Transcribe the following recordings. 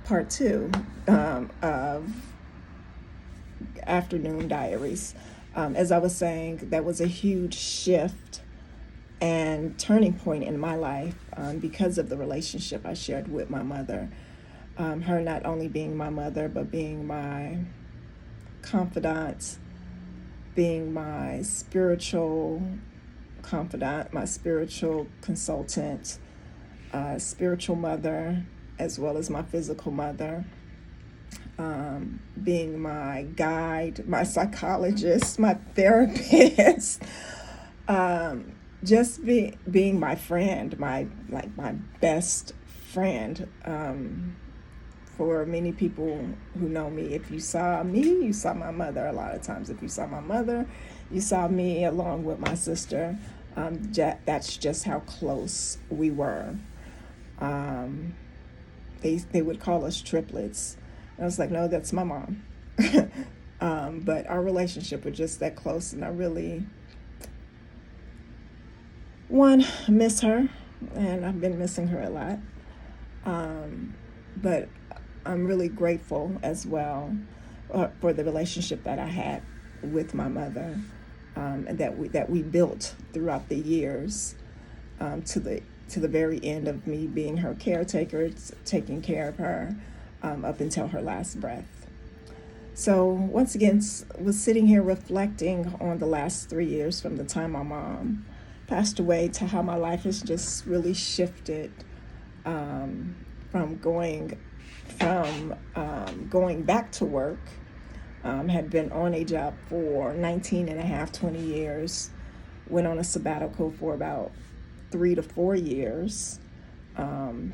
part two of Afternoon Diaries. As I was saying, that was a huge shift and turning point in my life because of the relationship I shared with my mother. Her not only being my mother, but being my confidant, being my spiritual confidant, my spiritual consultant, spiritual mother, as well as my physical mother, being my guide, my psychologist, my therapist, just being my friend, my best friend. For many people who know me, if you saw me, you saw my mother. A lot of times, if you saw my mother, you saw me along with my sister. That's just how close we were. They would call us triplets. And I was like, no, that's my mom. But our relationship was just that close, and I really, one, miss her, and I've been missing her a lot. But I'm really grateful as well for the relationship that I had with my mother, and that we built throughout the years, to the very end of me being her caretaker, taking care of her up until her last breath. So once again, was sitting here reflecting on the last 3 years from the time my mom passed away to how my life has just really shifted, from going back to work. Had been on a job for 19 and a half, 20 years, went on a sabbatical for about 3 to 4 years, and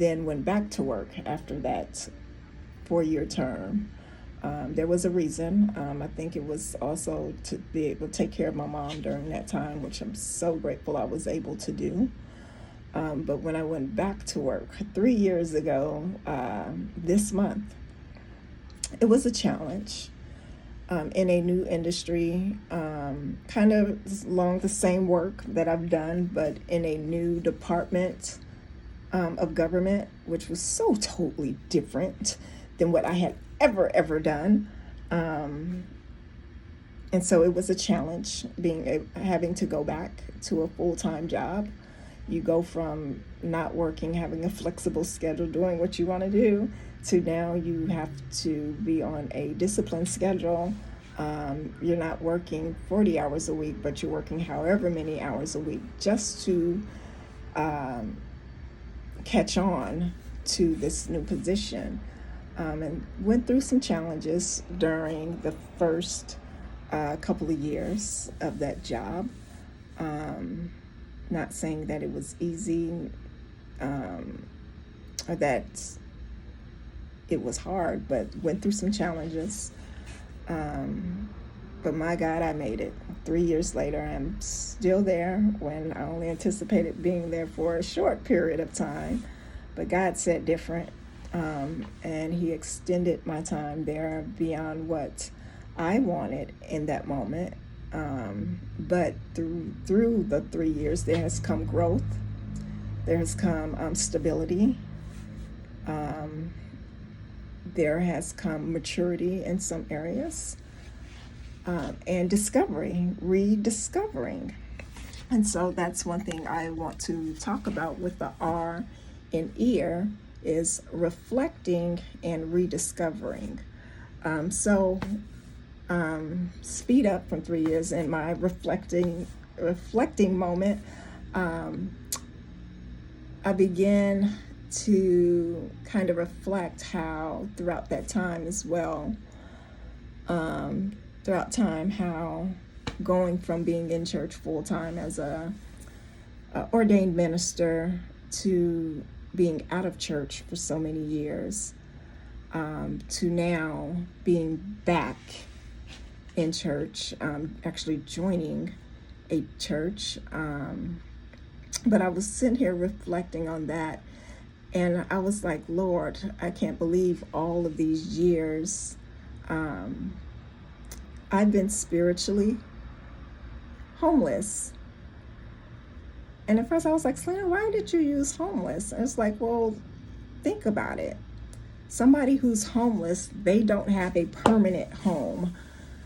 then went back to work after that 4-year term. There was a reason. I think it was also to be able to take care of my mom during that time, which I'm so grateful I was able to do. But when I went back to work 3 years ago, this month, it was a challenge, in a new industry, kind of along the same work that I've done, but in a new department of government, which was so totally different than what I had ever done. And so it was a challenge having to go back to a full-time job. You go from not working, having a flexible schedule, doing what you want to do, to now you have to be on a disciplined schedule. You're not working 40 hours a week, but you're working however many hours a week just to catch on to this new position. And went through some challenges during the first couple of years of that job. Not saying that it was easy, or that it was hard, but went through some challenges. But my God, I made it. 3 years later, I'm still there when I only anticipated being there for a short period of time. But God said different, and He extended my time there beyond what I wanted in that moment. But through the 3 years, there has come growth. There has come stability. There has come maturity in some areas, and rediscovering. And so that's one thing I want to talk about with the R in ear, is reflecting and rediscovering. Speed up from 3 years in my reflecting moment. I began to kind of reflect how throughout that time as well, how going from being in church full time as a ordained minister to being out of church for so many years, to now being back in church, actually joining a church. But I was sitting here reflecting on that, and I was like, Lord, I can't believe all of these years I've been spiritually homeless. And at first I was like, Selena, why did you use homeless? And it's like, well, think about it. Somebody who's homeless, they don't have a permanent home,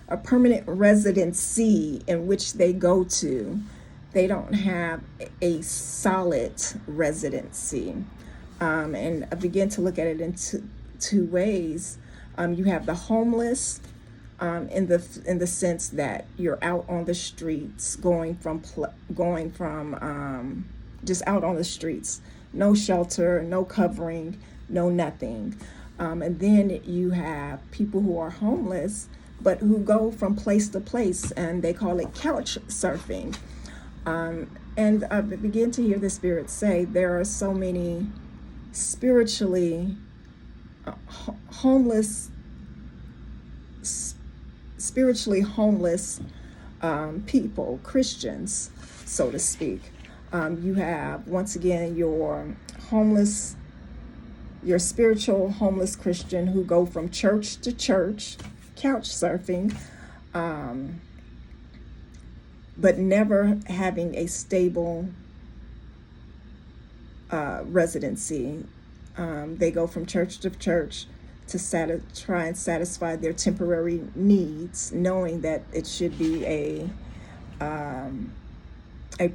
a permanent residency in which they go to. They don't have a solid residency. And I begin to look at it in two ways. You have the homeless, in the sense that you're out on the streets, going from just out on the streets, no shelter, no covering, no nothing. And then you have people who are homeless, but who go from place to place, and they call it couch surfing. And I begin to hear the Spirit say there are so many spiritually homeless, people, Christians, so to speak. You have, once again, your spiritual homeless Christian who go from church to church, couch surfing, but never having a stable residency. They go from church to church to try and satisfy their temporary needs, knowing that it should be a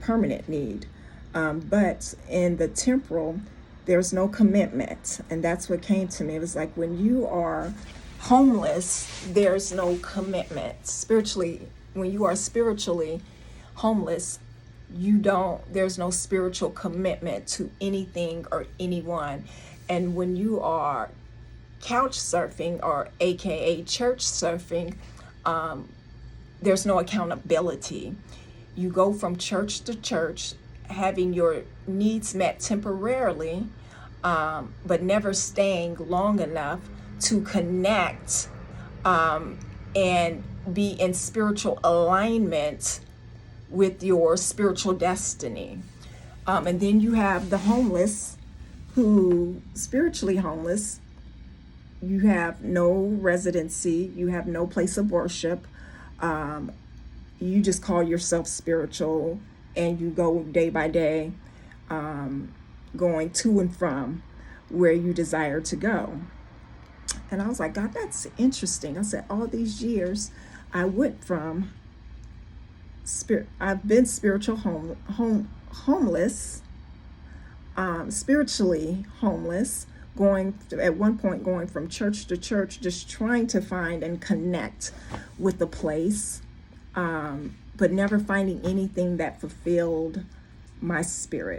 permanent need. But in the temporal, there's no commitment. And that's what came to me. It was like, when you are homeless, there's no commitment. Spiritually, when you are spiritually homeless, there's no spiritual commitment to anything or anyone. And when you are couch surfing, or AKA church surfing, there's no accountability. You go from church to church, having your needs met temporarily, but never staying long enough to connect and be in spiritual alignment with your spiritual destiny. And then you have the homeless, who spiritually homeless, you have no residency, you have no place of worship. You just call yourself spiritual, and you go day by day, going to and from where you desire to go. And I was like, God, that's interesting. I said, all these years I went from I've been spiritual homeless, spiritually homeless, at one point going from church to church, just trying to find and connect with the place, but never finding anything that fulfilled my spirit.